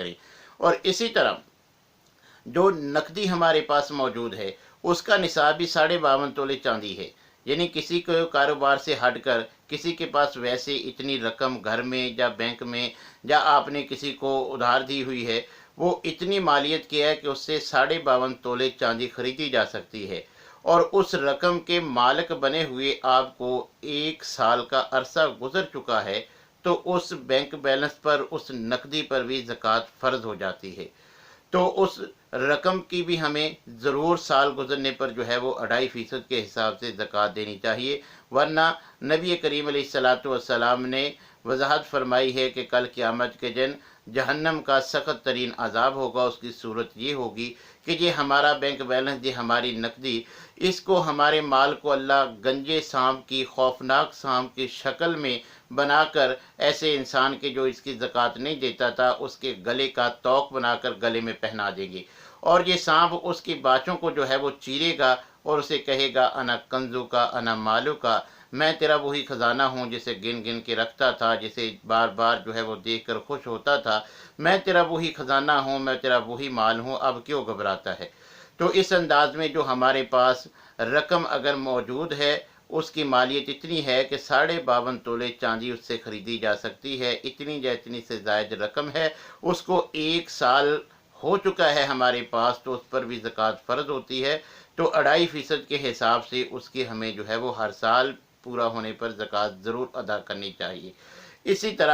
करें। और इसी तरह जो नकदी हमारे पास मौजूद है उसका निसाब भी 52.5 तोले चांदी है। यानी किसी को कारोबार से हटकर किसी के पास वैसे इतनी रकम घर में या बैंक में या आपने किसी को उधार दी हुई है, वो इतनी मालियत की है कि उससे 52.5 तोले चांदी खरीदी जा सकती है। और उस रकम के मालिक बने हुए आपको 1 साल का अरसा गुजर चुका है, तो उस बैंक बैलेंस पर, उस नकदी पर भी ज़कात फ़र्ज हो जाती है। तो उस रकम की भी हमें ज़रूर साल गुजरने पर जो है वो 2.5% के हिसाब से ज़कात देनी चाहिए। वरना नबी करीम अलैहिस्सलाम ने वजाहत फरमाई है कि कल क़यामत के दिन जहन्नम का सख्त तरीन अजाब होगा। उसकी सूरत ये होगी कि ये हमारा बैंक बैलेंस, ये हमारी नकदी, इसको, हमारे माल को अल्लाह गंजे सांप की, खौफनाक सांप की शक्ल में बनाकर ऐसे इंसान के जो इसकी ज़कात नहीं देता था उसके गले का तोक बनाकर गले में पहना देंगे। और ये सांप उसकी बाचों को जो है वो चीरेगा और उसे कहेगा अना कंजू का अना मालू का, मैं तेरा वही ख़जाना हूँ जिसे गिन गिन के रखता था, जिसे बार बार जो है वो देख कर खुश होता था, मैं तेरा वही ख़जाना हूँ, मैं तेरा वही माल हूँ, अब क्यों घबराता है। तो इस अंदाज में जो हमारे पास रकम अगर मौजूद है उसकी मालियत इतनी है कि 52.5 तोले चांदी उससे ख़रीदी जा सकती है। इतनी या इतनी से ज़ायद रकम है, उसको 1 साल हो चुका है हमारे पास, तो उस पर भी ज़कात फ़र्ज होती है। तो 2.5% के हिसाब से उसकी हमें जो है वो हर साल पूरा होने पर ज़कात ज़रूर अदा करनी चाहिए। इसी तरह